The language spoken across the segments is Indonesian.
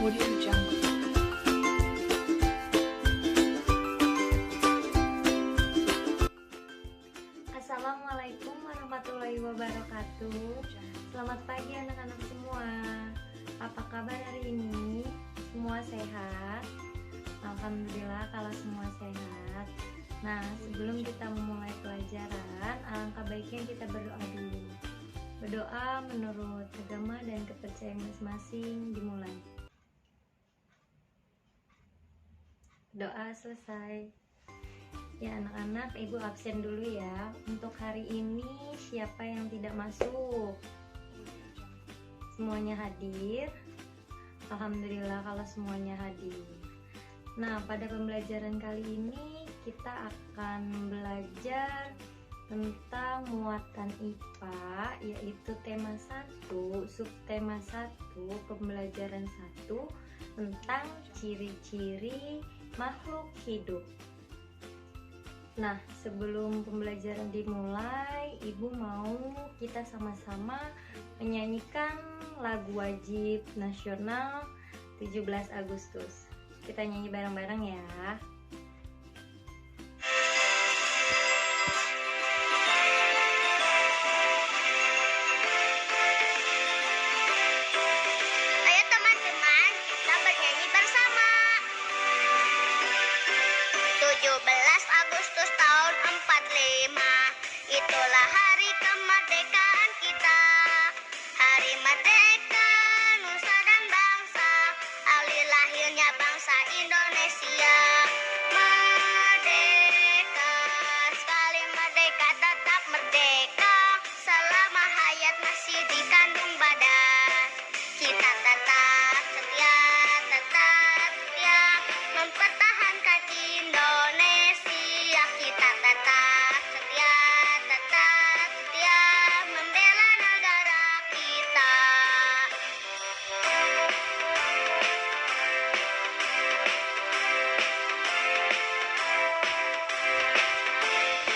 Audio Jungle. Assalamualaikum warahmatullahi wabarakatuh. Selamat pagi anak-anak semua. Apa kabar hari ini? Semua sehat? Alhamdulillah kalau semua sehat. Nah, sebelum kita memulai pelajaran, alangkah baiknya kita berdoa dulu. Berdoa menurut agama dan kepercayaan masing-masing dimulai. Doa selesai. Ya anak-anak, ibu absen dulu ya. Untuk hari ini siapa yang tidak masuk? Semuanya hadir? Alhamdulillah kalau semuanya hadir. Nah, pada pembelajaran kali ini kita akan belajar tentang muatan IPA, yaitu tema 1, subtema 1, pembelajaran 1 tentang ciri-ciri makhluk hidup. Nah, sebelum pembelajaran dimulai, ibu mau kita sama-sama menyanyikan lagu wajib nasional 17 Agustus. Kita nyanyi bareng-bareng ya. Ayo teman-teman, kita bernyanyi bersama. 17 Agustus tahun 45, itulah hari kemerdekaan kita. Hari merdeka, nusa dan bangsa, hari lahirnya bangsa Indonesia. Merdeka, sekali merdeka tetap merdeka, selama hayat masih dikandung badan. Kita tetap setia mempertahankan Indonesia. Kita tetap setia membela negara kita.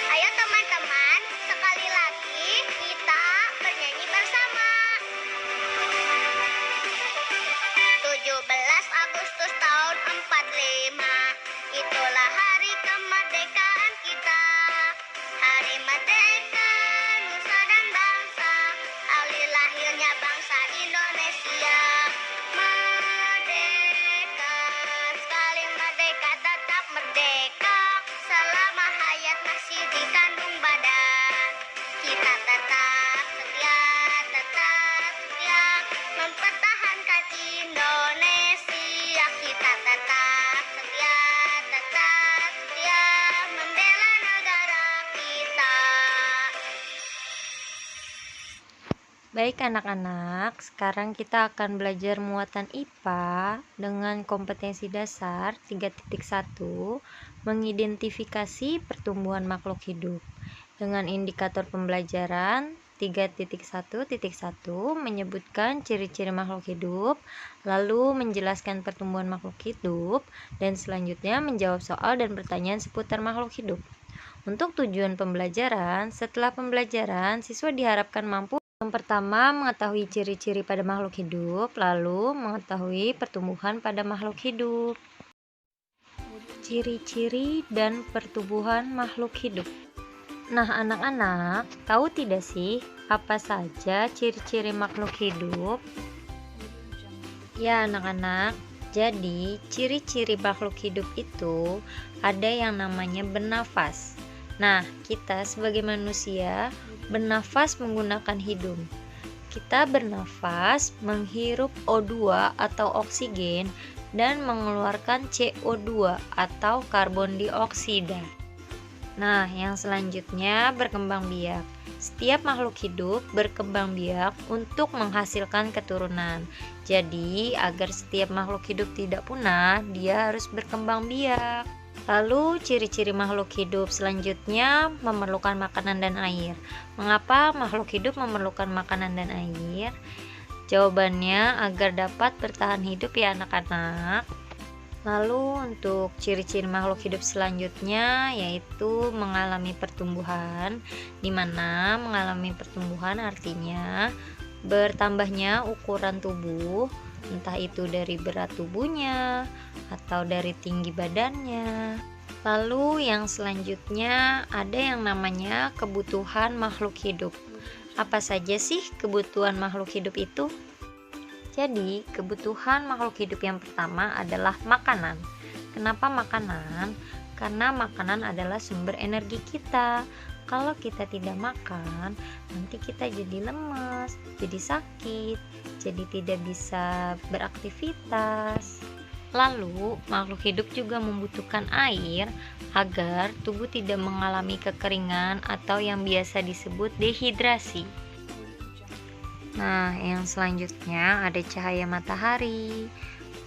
Ayo teman-teman, sekali lagi kita bernyanyi bersama. 17 Agustus tahun 45, itulah hari kemerdekaan kita. Hari merdeka, nusa dan bangsa, hari lahirnya bangsa Indonesia. Merdeka, sekali merdeka tetap merdeka, selama hayat masih dikandung badan. Kita tetap setia mempertahankan Indonesia. Kita tetap setia membela negara kita. Baik anak-anak, sekarang kita akan belajar muatan IPA dengan kompetensi dasar 3.1, mengidentifikasi pertumbuhan makhluk hidup. Dengan indikator pembelajaran 3.1.1 menyebutkan ciri-ciri makhluk hidup, lalu menjelaskan pertumbuhan makhluk hidup, dan selanjutnya menjawab soal dan pertanyaan seputar makhluk hidup. Untuk tujuan pembelajaran, setelah pembelajaran, siswa diharapkan mampu yang pertama mengetahui ciri-ciri pada makhluk hidup, lalu mengetahui pertumbuhan pada makhluk hidup. Ciri-ciri dan pertumbuhan makhluk hidup. Nah, anak-anak, tahu tidak sih apa saja ciri-ciri makhluk hidup? Ya, anak-anak, jadi ciri-ciri makhluk hidup itu ada yang namanya bernafas. Nah, kita sebagai manusia bernafas menggunakan hidung. Kita bernafas menghirup O2 atau oksigen dan mengeluarkan CO2 atau karbon dioksida. Nah, yang selanjutnya berkembang biak. Setiap makhluk hidup berkembang biak untuk menghasilkan keturunan. Jadi, agar setiap makhluk hidup tidak punah, dia harus berkembang biak. Lalu, ciri-ciri makhluk hidup selanjutnya memerlukan makanan dan air. Mengapa makhluk hidup memerlukan makanan dan air? Jawabannya agar dapat bertahan hidup ya anak-anak. Lalu untuk ciri-ciri makhluk hidup selanjutnya yaitu mengalami pertumbuhan, di mana mengalami pertumbuhan artinya bertambahnya ukuran tubuh, entah itu dari berat tubuhnya atau dari tinggi badannya. Lalu yang selanjutnya ada yang namanya kebutuhan makhluk hidup. Apa saja sih kebutuhan makhluk hidup itu? Jadi, kebutuhan makhluk hidup yang pertama adalah makanan. Kenapa makanan? Karena makanan adalah sumber energi kita. Kalau kita tidak makan, nanti kita jadi lemas, jadi sakit, jadi tidak bisa beraktivitas. Lalu, makhluk hidup juga membutuhkan air agar tubuh tidak mengalami kekeringan atau yang biasa disebut dehidrasi. Nah, yang selanjutnya ada cahaya matahari.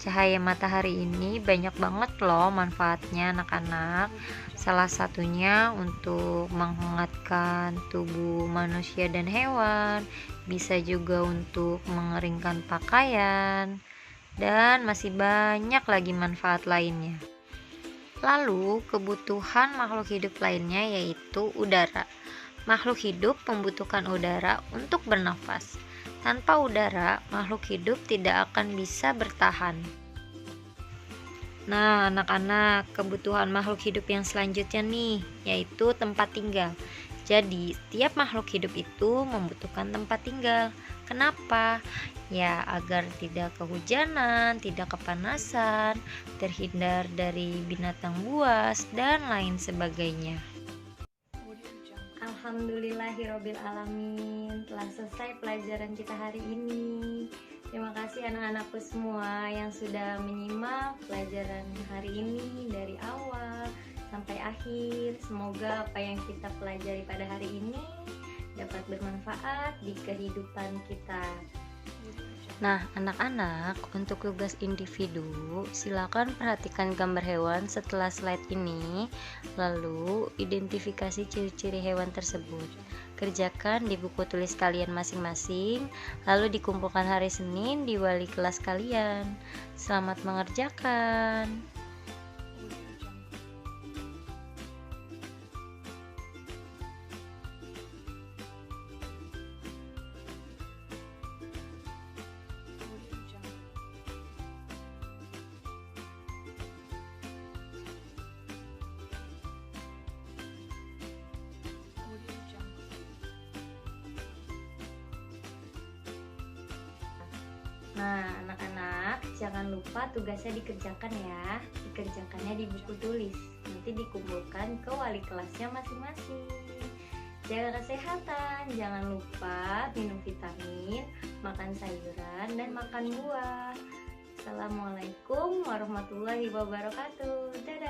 Cahaya matahari ini banyak banget loh manfaatnya anak-anak. Salah satunya untuk menghangatkan tubuh manusia dan hewan, bisa juga untuk mengeringkan pakaian, dan masih banyak lagi manfaat lainnya. Lalu, kebutuhan makhluk hidup lainnya yaitu udara. Makhluk hidup membutuhkan udara untuk bernafas. Tanpa udara, makhluk hidup tidak akan bisa bertahan. Nah, anak-anak, kebutuhan makhluk hidup yang selanjutnya nih, yaitu tempat tinggal. Jadi, setiap makhluk hidup itu membutuhkan tempat tinggal. Kenapa? Ya, agar tidak kehujanan, tidak kepanasan, terhindar dari binatang buas, dan lain sebagainya. Alhamdulillahirobbil alamin, telah selesai pelajaran kita hari ini. Terima kasih anak-anakku semua yang sudah menyimak pelajaran hari ini dari awal sampai akhir. Semoga apa yang kita pelajari pada hari ini dapat bermanfaat di kehidupan kita. Nah, anak-anak, untuk tugas individu, silakan perhatikan gambar hewan setelah slide ini, lalu identifikasi ciri-ciri hewan tersebut. Kerjakan di buku tulis kalian masing-masing, lalu dikumpulkan hari Senin di wali kelas kalian. Selamat mengerjakan. Nah, anak-anak, jangan lupa tugasnya dikerjakan ya. Dikerjakannya di buku tulis. Nanti dikumpulkan ke wali kelasnya masing-masing. Jaga kesehatan, jangan lupa minum vitamin, makan sayuran, dan makan buah. Assalamualaikum warahmatullahi wabarakatuh. Dadah.